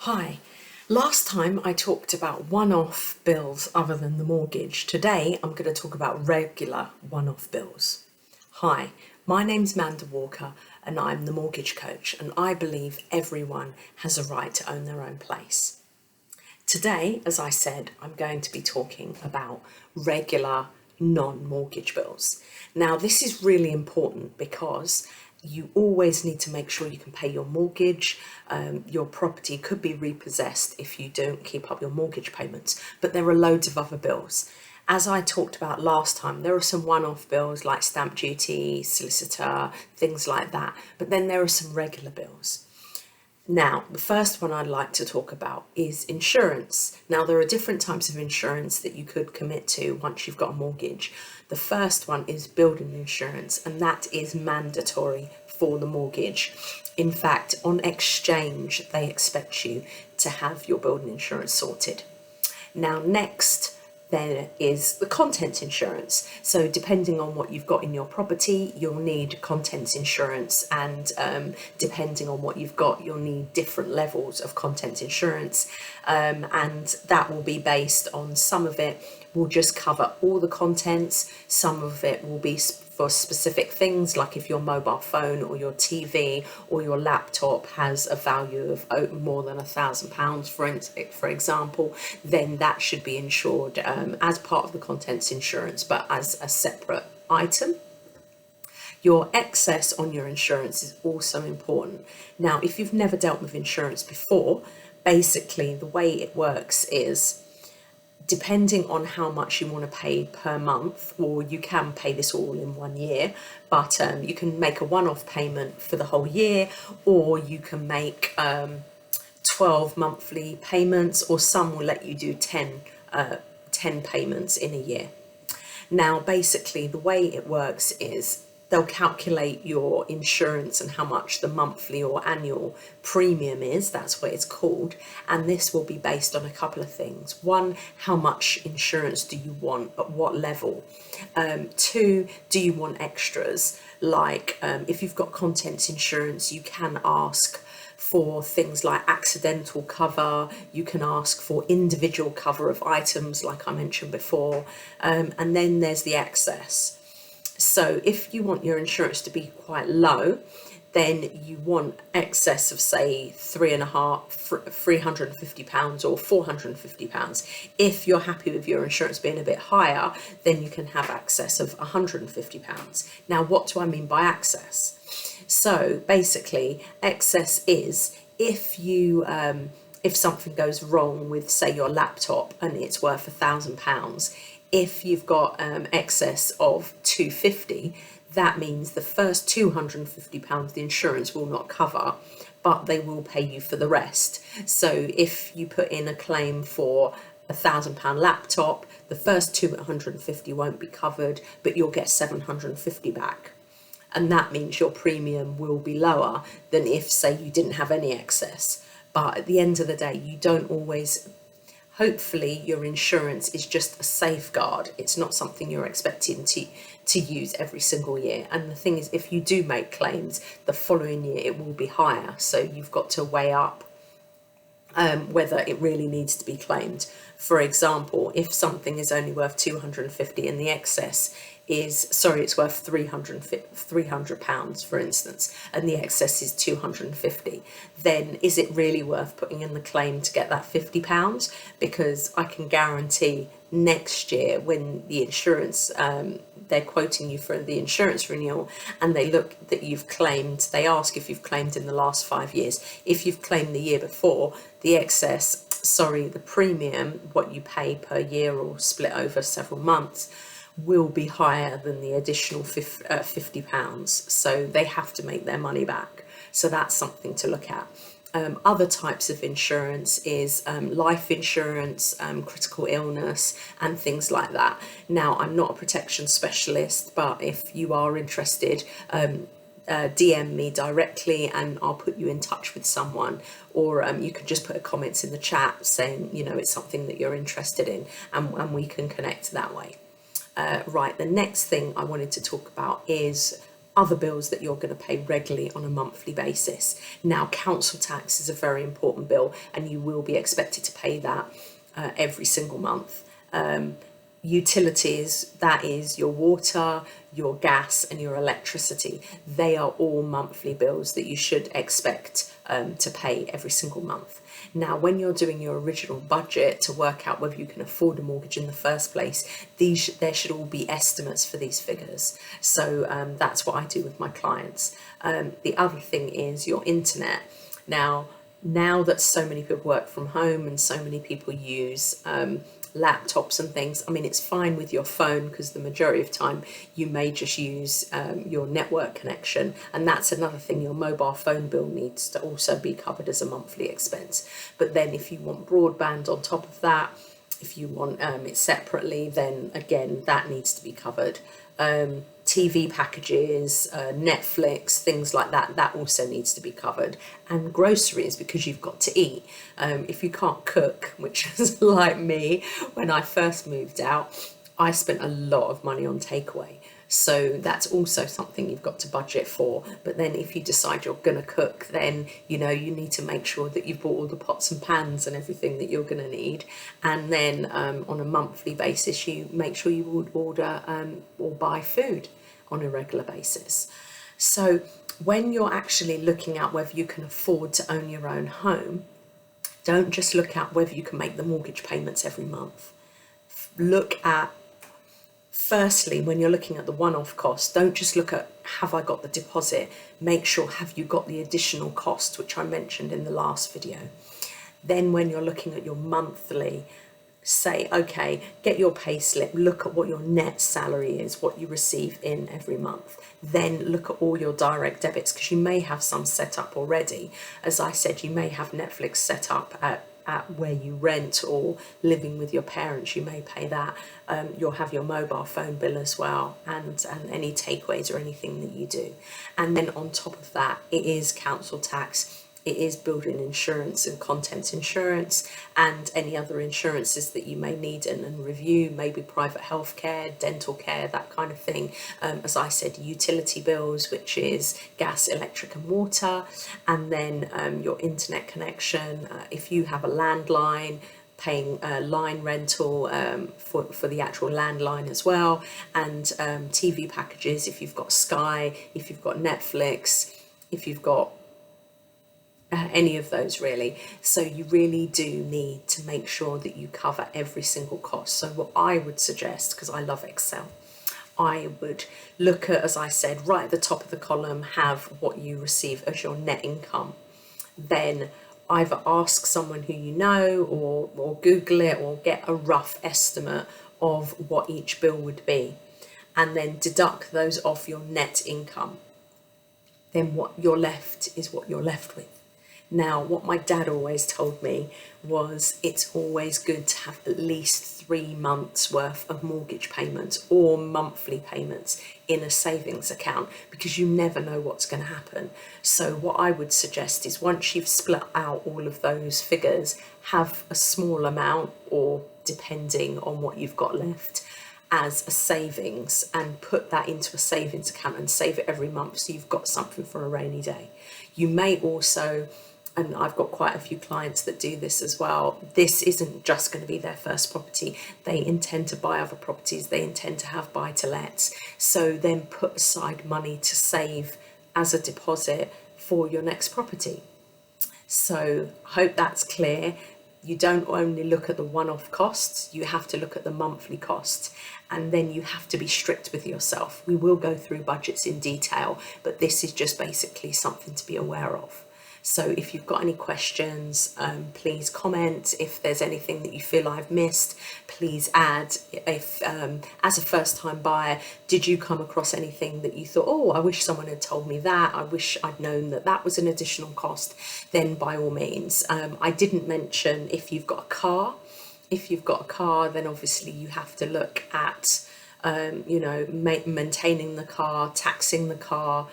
Hi. Last time I talked about one-off bills other than the mortgage. Today I'm going to talk about regular one-off bills. Hi, my name's Manda Walker and I'm the mortgage coach, and I believe everyone has a right to own their own place. Today, as I said, I'm going to be talking about regular non-mortgage bills. Now, this is really important because you always need to make sure you can pay your mortgage. Your property could be repossessed if you don't keep up your mortgage payments, but there are loads of other bills. As I talked about last time, there are some one-off bills like stamp duty, solicitor, things like that, but then there are some regular bills. Now, the first one I'd like to talk about is insurance. Now, there are different types of insurance that you could commit to once you've got a mortgage. The first one is building insurance, and that is mandatory for the mortgage. In fact, on exchange, they expect you to have your building insurance sorted. Now, next, there is the contents insurance. So depending on what you've got in your property, you'll need contents insurance, and depending on what you've got, you'll need different levels of contents insurance, and that will be based on, some of it will just cover all the contents, some of it will be for specific things, like if your mobile phone or your TV or your laptop has a value of more than £1,000, for example, then that should be insured as part of the contents insurance, but as a separate item. Your excess on your insurance is also important. Now, if you've never dealt with insurance before, basically the way it works is, depending on how much you want to pay per month, or you can pay this all in 1 year, but you can make a one-off payment for the whole year, or you can make 12 monthly payments, or some will let you do 10 payments in a year. Now, basically, the way it works is they'll calculate your insurance and how much the monthly or annual premium is, that's what it's called, and this will be based on a couple of things. One, how much insurance do you want, at what level? Two, do you want extras? Like if you've got contents insurance, you can ask for things like accidental cover, you can ask for individual cover of items like I mentioned before, and then there's the excess. So if you want your insurance to be quite low, then you want excess of, say, £350 or £450. If you're happy with your insurance being a bit higher, then you can have excess of £150. Now, what do I mean by excess? So basically, excess is if you if something goes wrong with, say, your laptop and it's worth £1,000, if you've got excess of £250, that means the first £250 the insurance will not cover, but they will pay you for the rest. So if you put in a claim for £1,000 laptop, the first 250 won't be covered, but you'll get 750 back. And that means your premium will be lower than if, say, you didn't have any excess. But at the end of the day, you don't always... Hopefully your insurance is just a safeguard. It's not something you're expecting to use every single year. And the thing is, if you do make claims, the following year it will be higher. So you've got to weigh up whether it really needs to be claimed. For example, if something is only worth 250 and the excess is, it's worth £300, for instance, and the excess is 250, then is it really worth putting in the claim to get that £50? Because I can guarantee next year, when the insurance, they're quoting you for the insurance renewal, and they look that you've claimed, they ask if you've claimed in the last 5 years. If you've claimed the year before, the excess, the premium, what you pay per year or split over several months, will be higher than the additional £50. So they have to make their money back. So that's something to look at. Other types of insurance is life insurance, critical illness, and things like that. Now, I'm not a protection specialist, but if you are interested, DM me directly and I'll put you in touch with someone, or you can just put comments in the chat saying, it's something that you're interested in, and we can connect that way. Right, the next thing I wanted to talk about is other bills that you're going to pay regularly on a monthly basis. Now, council tax is a very important bill, and you will be expected to pay that every single month. Utilities, that is your water, your gas and your electricity, they are all monthly bills that you should expect to pay every single month. Now, when you're doing your original budget to work out whether you can afford a mortgage in the first place, there should all be estimates for these figures. So that's what I do with my clients. The other thing is your internet. Now that so many people work from home and so many people use laptops and things, I mean, it's fine with your phone because the majority of time you may just use your network connection, and that's another thing. Your mobile phone bill needs to also be covered as a monthly expense. But then if you want broadband on top of that, if you want it separately, then again that needs to be covered. TV packages, Netflix, things like that, that also needs to be covered. And groceries, because you've got to eat. If you can't cook, which is like me, when I first moved out, I spent a lot of money on takeaway. So that's also something you've got to budget for. But then if you decide you're going to cook, then you need to make sure that you've bought all the pots and pans and everything that you're going to need. And then on a monthly basis, you make sure you would order or buy food on a regular basis. So when you're actually looking at whether you can afford to own your own home, don't just look at whether you can make the mortgage payments every month. Look at, firstly, when you're looking at the one-off cost, don't just look at, have I got the deposit? Make sure, have you got the additional cost, which I mentioned in the last video. Then when you're looking at your monthly, say, okay, get your pay slip, look at what your net salary is, what you receive in every month. Then look at all your direct debits, because you may have some set up already. As I said, you may have Netflix set up at where you rent or living with your parents, you may pay that. You'll have your mobile phone bill as well, and any takeaways or anything that you do. And then on top of that, it is council tax. It is building insurance and contents insurance and any other insurances that you may need and review, maybe private health care, dental care, that kind of thing. As I said, utility bills, which is gas, electric and water, and then your internet connection. If you have a landline, paying line rental for the actual landline as well, and TV packages if you've got Sky, if you've got Netflix, if you've got any of those really. So you really do need to make sure that you cover every single cost. So what I would suggest, because I love Excel, I would look at, as I said, right at the top of the column, have what you receive as your net income. Then either ask someone who you know or Google it or get a rough estimate of what each bill would be, and then deduct those off your net income. Then what you're left is what you're left with. Now, what my dad always told me was it's always good to have at least 3 months worth of mortgage payments or monthly payments in a savings account, because you never know what's going to happen. So what I would suggest is, once you've split out all of those figures, have a small amount, or depending on what you've got left, as a savings, and put that into a savings account and save it every month so you've got something for a rainy day. You may also, and I've got quite a few clients that do this as well, this isn't just going to be their first property. They intend to buy other properties, they intend to have buy-to-lets. So then put aside money to save as a deposit for your next property. So I hope that's clear. You don't only look at the one-off costs, you have to look at the monthly costs, and then you have to be strict with yourself. We will go through budgets in detail, but this is just basically something to be aware of. So if you've got any questions, please comment. If there's anything that you feel I've missed, please add. If, as a first-time buyer, did you come across anything that you thought, oh, I wish someone had told me that, I wish I'd known that that was an additional cost, then by all means. I didn't mention if you've got a car. If you've got a car, then obviously you have to look at, maintaining the car, taxing the car,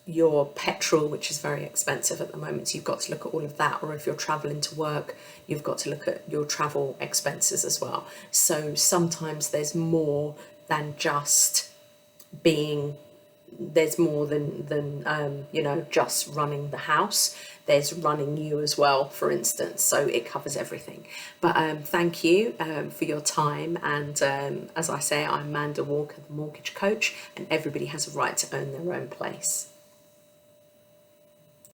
your petrol, which is very expensive at the moment, so you've got to look at all of that. Or if you're traveling to work, you've got to look at your travel expenses as well. So sometimes there's more than just being there's more than just running the house. There's running you as well, for instance, so it covers everything. But thank you for your time, and as I say, I'm Amanda Walker, the mortgage coach, and everybody has a right to own their own place.